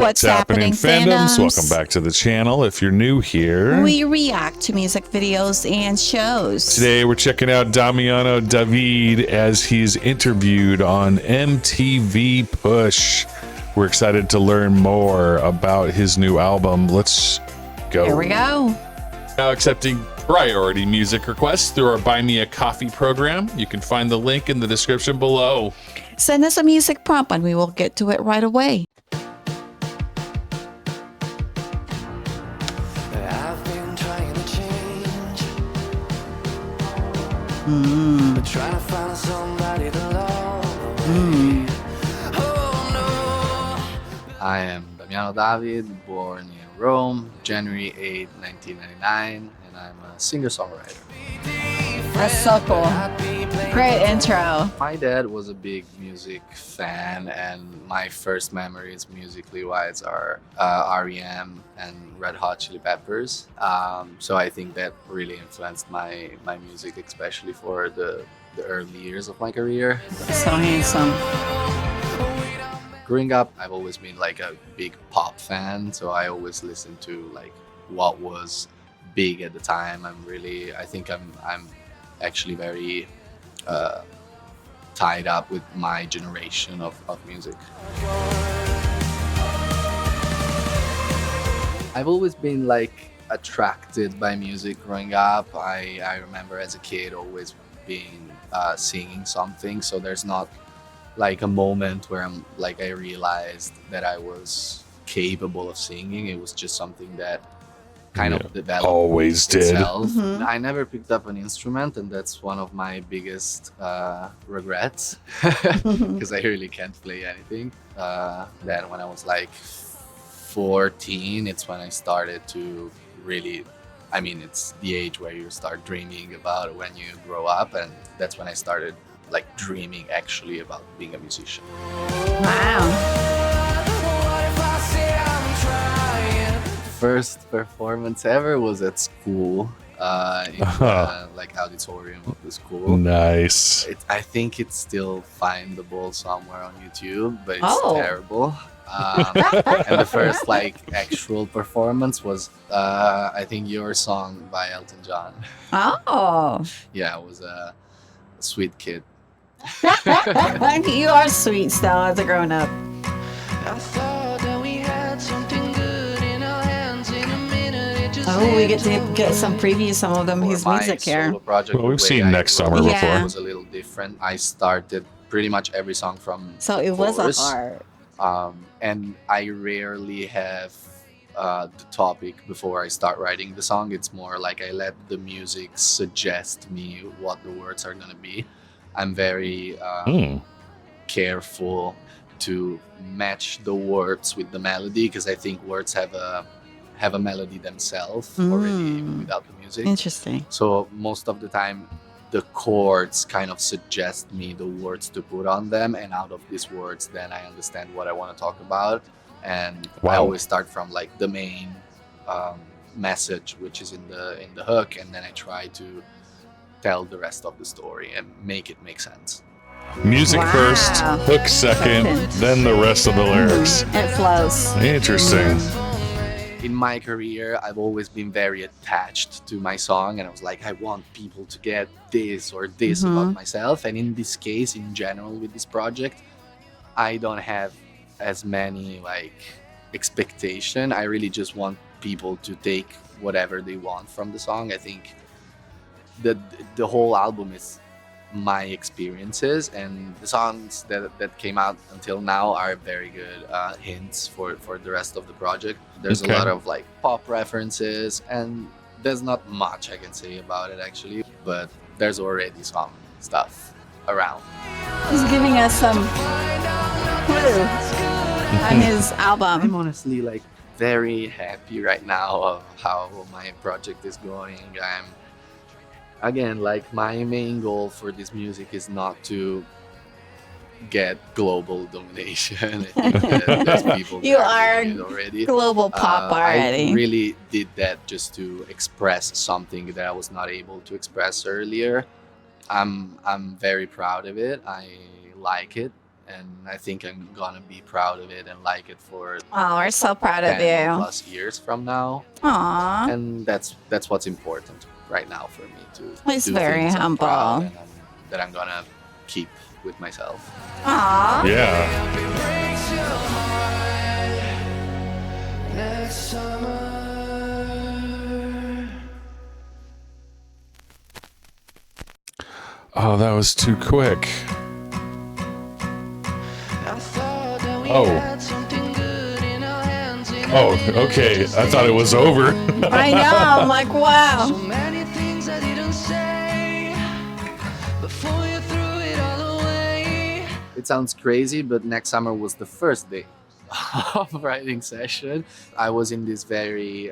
What's happening, fandoms? Welcome back to the channel. If you're new here, We react to music videos and shows. today we're checking out Damiano David as he's interviewed on MTVPush. We're excited to learn more about his new album. Let's go. Here we go. Now accepting priority music requests through our Buy Me a Coffee program. You can find the link in the description below. Send us a music prompt and we will get to it right away. I've been trying to change, but trying to find somebody to love. Oh no. I am Damiano David, born in Rome, January 8, 1999, and I'm a singer-songwriter. That's so cool. Great intro. My dad was a big music fan, and my first memories musically wise are REM and Red Hot Chili Peppers. So I think that really influenced my music, especially for the early years of my career. So handsome. Growing up, I've always been like a big pop fan, so I always listened to like what was big at the time. I think I'm actually very tied up with my generation of music. I've always been like attracted by music growing up. I remember as a kid always being singing something, so there's not like a moment where I realized that I was capable of singing. It was just something that kind of developed Always did. itself. I never picked up an instrument, and that's one of my biggest regrets because I really can't play anything. Then when I was like 14, it's when I started to really, it's the age where you start dreaming about when you grow up, and that's when I started like dreaming actually about being a musician. Wow. First performance ever was at school, in the like auditorium of the school. Nice. I think it's still findable somewhere on YouTube, but it's Oh. terrible. And the first like actual performance was I think Your Song by Elton John. Oh. Yeah, I was a sweet kid. You are sweet still as a grown up. I thought that we had something good in our hands. In a minute, it just Oh, we get to get some previews, some of them, his For my music here. solo project, Well, we've the way seen I Next Summer wrote it before. was a little different. I started pretty much every song from So it was a chorus. heart. And I rarely have the topic before I start writing the song. It's more like I let the music suggest me what the words are gonna be. I'm very careful to match the words with the melody, because I think words have a melody themselves already even without the music. Interesting. So most of the time, the chords kind of suggest me the words to put on them, and out of these words, then I understand what I want to talk about. And I Wow. always start from like the main message, which is in the hook, and then I try to tell the rest of the story and make it make sense. Music Wow. first, hook second, then the rest of the lyrics. It flows. Interesting. In my career, I've always been very attached to my song, and I was like, I want people to get this or this about myself. And in this case, in general, with this project, I don't have as many like expectation. I really just want people to take whatever they want from the song. I think the whole album is my experiences, and the songs that came out until now are very good hints for the rest of the project. There's Okay. a lot of like pop references, and there's not much I can say about it actually, but there's already some stuff around. He's giving us some clue on his I'm album. honestly like very happy right now of how my project is going. Again, like my main goal for this music is not to get global domination. I think that there's people You that are doing it already. Global pop already. I really did that just to express something that I was not able to express earlier. I'm very proud of it. I like it. and I think I'm gonna be proud of it and like it for Oh, we're so proud of 10 you. plus years from now. Aw. And that's what's important right now for me to He's do very things I'm proud humble. and that I'm gonna keep with myself. Aw. Yeah. breaks your heart next summer. Oh, that was too quick. I thought that we Oh. had something good in our hands. Oh, okay. I thought it was over. I know. I'm like, So wow. many things I didn't say before you threw it all away. It sounds crazy, but next summer was the first day of writing session. I was in this very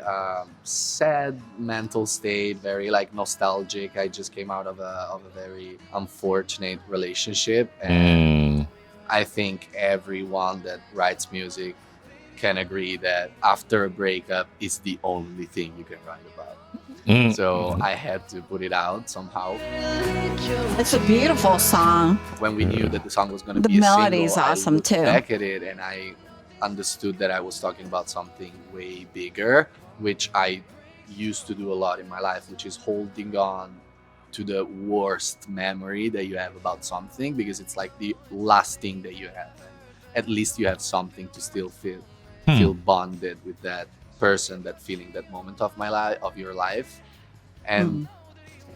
sad mental state, very like nostalgic. I just came out of a very unfortunate relationship, and I think everyone that writes music can agree that after a breakup is the only thing you can write about. So I had to put it out somehow. It's a beautiful song. When we knew that the song was going to The be a melody's single, awesome, I looked too. back at it and I understood that I was talking about something way bigger, which I used to do a lot in my life, which is holding on to the worst memory that you have about something, because it's like the last thing that you have. At least you have something to still feel bonded with that person, that feeling, that moment of your life, and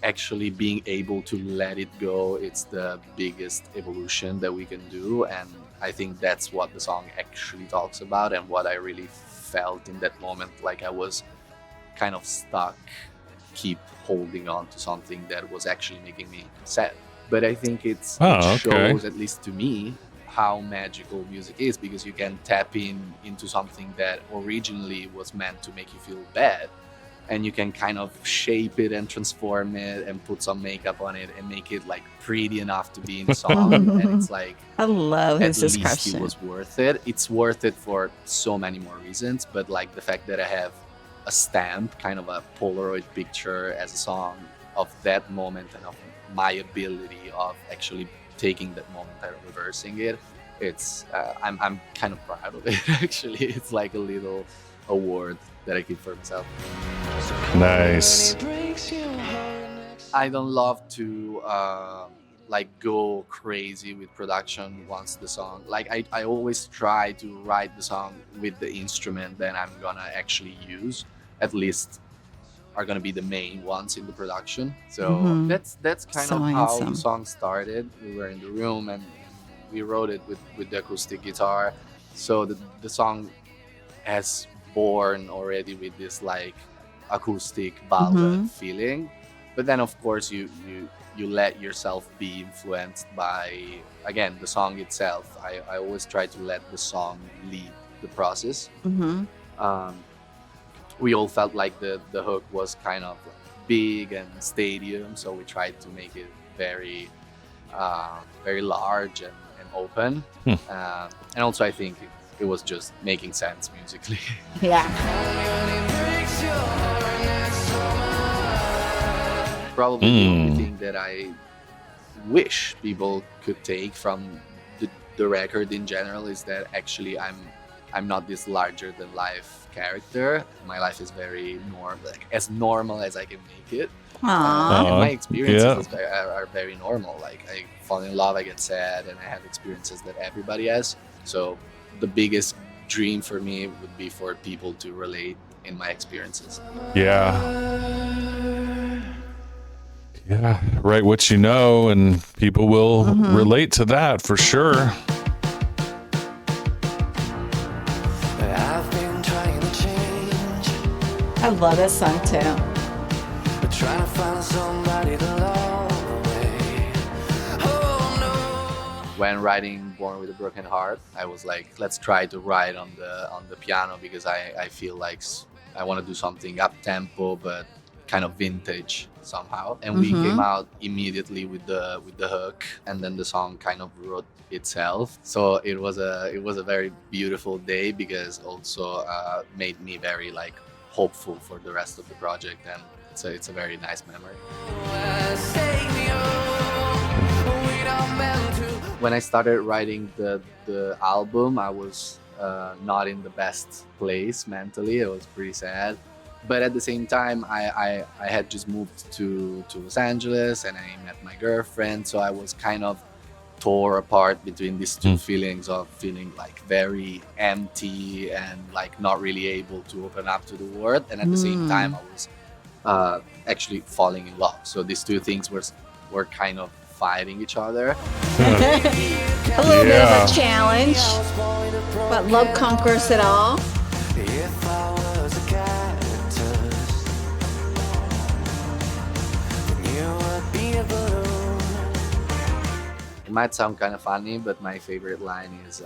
actually being able to let it go. It's the biggest evolution that we can do, and I think that's what the song actually talks about, and what I really felt in that moment. Like I was kind of stuck, keep holding on to something that was actually making me sad. But I think it shows, at least to me, how magical music is, because you can tap into something that originally was meant to make you feel bad, and you can kind of shape it and transform it and put some makeup on it and make it like pretty enough to be in a song. And it's like, I love his at least description. it was worth it. It's worth it for so many more reasons, but like the fact that I have a stamp, kind of a Polaroid picture as a song of that moment, and of my ability of actually taking that moment and reversing it, it's I'm kind of proud of it. Actually, it's like a little award that I keep for myself. Nice. I don't love to like go crazy with production once the song, like I always try to write the song with the instrument that I'm gonna actually use, at least are gonna be the main ones in the production. So that's kind So of how handsome. the song started. We were in the room and we wrote it with the acoustic guitar. So the song has born already with this like acoustic ballad feeling. But then of course you let yourself be influenced by, again, the song itself. I always try to let the song lead the process. We all felt like the hook was kind of big and stadium, so we tried to make it very very large and open. And also I think it was just making sense musically. Yeah. Probably the only thing that I wish people could take from the record in general is that actually I'm not this larger than life character. My life is very like as normal as I can make it. Aww. And my experiences are very normal. Like I fall in love, I get sad, and I have experiences that everybody has. So the biggest dream for me would be for people to relate in my experiences. Yeah, write what you know, and people will relate to that for sure. I've been trying to change, I love this song too. but trying to find somebody to love away. Oh no. When writing Born with a Broken Heart, I was like, let's try to write on the piano, because I feel like I want to do something up tempo but kind of vintage somehow. And we came out immediately with the hook, and then the song kind of wrote itself. So it was a very beautiful day, because also made me very like hopeful for the rest of the project, and it's a very nice memory. Say me, oh, we don't meant to when I started writing the album, I was not in the best place mentally. It was pretty sad. But at the same time, I had just moved to Los Angeles and I met my girlfriend. So I was kind of tore apart between these two feelings of feeling like very empty and like not really able to open up to the world. And at the same time, I was actually falling in love. So these two things were kind of fighting each other. A little bit of a challenge, but love conquers it all. If I was a cactus, then you would be a balloon. It might sound kind of funny, but my favorite line is,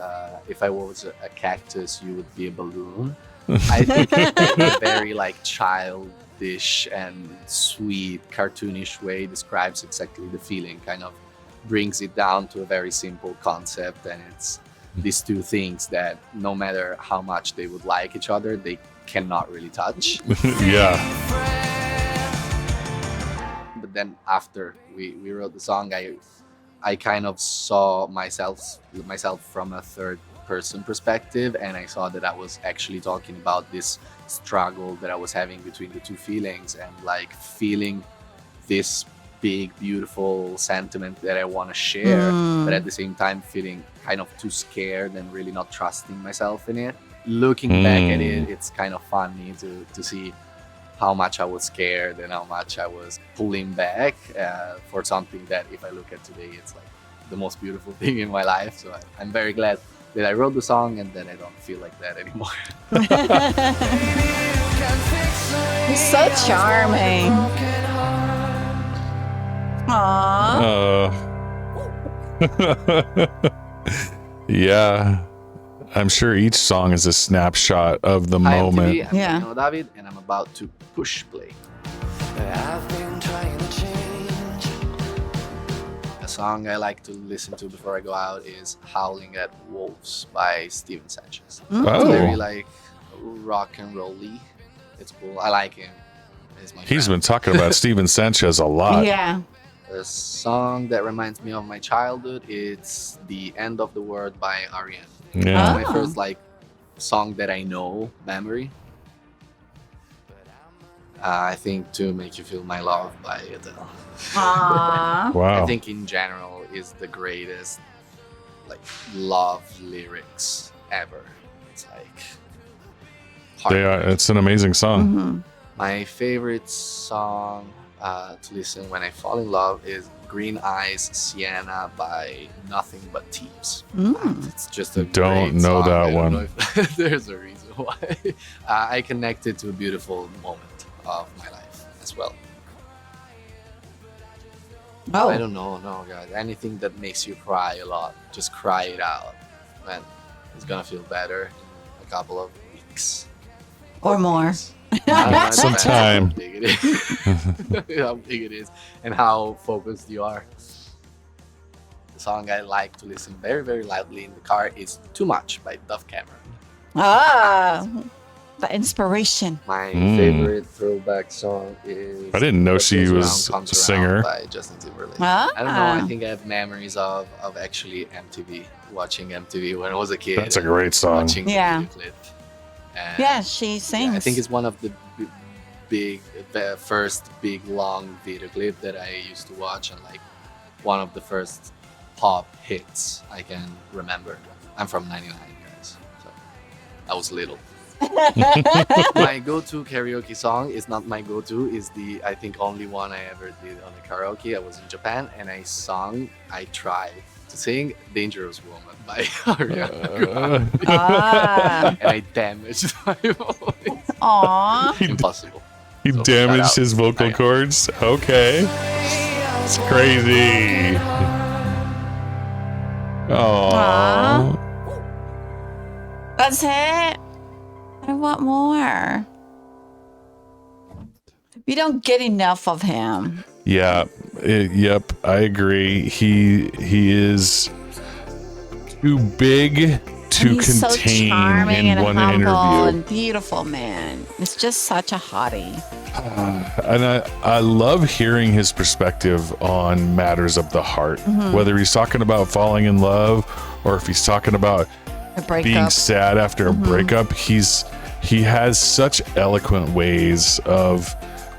if I was a cactus, you would be a balloon. I think in a very like childish and sweet, cartoonish way describes exactly the feeling, kind of brings it down to a very simple concept. And it's these two things that no matter how much they would like each other, they cannot really touch. Yeah. But then after we wrote the song, I kind of saw myself from a third person perspective, and I saw that I was actually talking about this struggle that I was having between the two feelings, and like feeling this big beautiful sentiment that I want to share, but at the same time feeling kind of too scared and really not trusting myself in it. Looking back at it, it's kind of funny to see how much I was scared and how much I was pulling back for something that if I look at today, it's like the most beautiful thing in my life. So I'm very glad that I wrote the song and that I don't feel like that anymore. He's so charming. Aww. Yeah. I'm sure each song is a snapshot of the Hi, moment. MTV, I'm Yeah. Damiano David, and I'm about to push play. I've been trying to change. A song I like to listen to before I go out is Howling at Wolves by Steven Sanchez. It's very Oh, like rock and rolly. It's cool. I like him. He's my he's friend. been talking about Steven Sanchez a lot. Yeah. A song that reminds me of my childhood. It's The End of the World by R.E.M. Yeah. It's my first like song that I know memory. I think To Make You Feel My Love by Adele. Aww. Wow. I think in general is the greatest like love lyrics ever. It's like They are, it's an amazing song. Mm-hmm. my favorite song to listen when I fall in love is Green Eyes Sienna by Nothing But Thieves. It's just a Don't great know song. that I don't one. know if there's a reason why. I connected to a beautiful moment of my life as well. Oh. I don't know, no guys. Anything that makes you cry a lot, just cry it out. Man, it's gonna feel better in a couple of weeks. Or more. I don't know, it Some depends time. How big it is. How big it is and how focused you are. The song I like to listen very, very loudly in the car is Too Much by Dove Cameron. Ah. The inspiration. My favorite throwback song is I didn't know What she Goes Around was Comes a Around singer. by Justin Timberlake. Ah. I don't know. I think I have memories of actually MTV, watching MTV when I was a kid. That's a great song. Watching the Yeah. video clip. And Yeah, she sings. I think it's one of the the first big long video clip that I used to watch, and like one of the first pop hits I can remember. I'm from '99, guys, so I was little. My go-to karaoke song is not my go-to, is the I think only one I ever did on the karaoke. I was in Japan and I tried to sing Dangerous Woman by Ariana Grande. Ah. And I damaged my voice. Aw. Impossible. He So, damaged shout out. his vocal Yeah. cords. Okay. It's crazy. Oh. That's it. I want more. You don't get enough of him. Yeah. Yep. I agree. He is too big to He's so contain charming in and one humble interview. and beautiful, man. It's just such a hottie. And I love hearing his perspective on matters of the heart, whether he's talking about falling in love or if he's talking about A breakup. being sad after a breakup. He has such eloquent ways of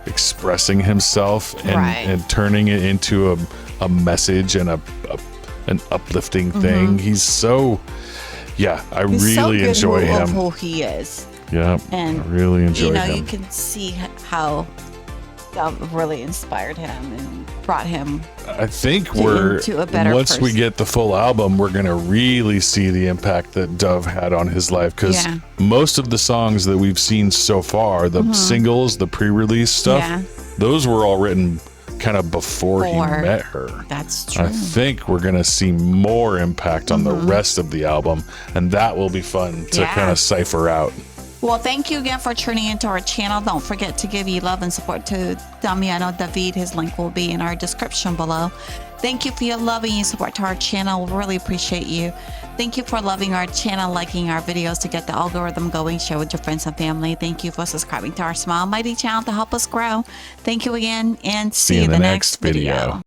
expressing himself and turning it into a message and an uplifting thing. He's so, I He's so really good enjoy of him. who he is. Yeah, And I really enjoy him. you can see how really inspired him and brought him. I think into a better once we person. get the full album, we're gonna really see the impact that Dove had on his life, because most of the songs that we've seen so far, the singles, the pre-release stuff, those were all written kind of before he met her. That's true. I think we're gonna see more impact on the rest of the album, and that will be fun to kind of cipher out. Well, thank you again for tuning into our channel. Don't forget to give love and support to Damiano David. His link will be in our description below. Thank you for your love and your support to our channel. We really appreciate you. Thank you for loving our channel, liking our videos to get the algorithm going. Share with your friends and family. Thank you for subscribing to our Smile Mighty channel to help us grow. Thank you again, and see you in the next video.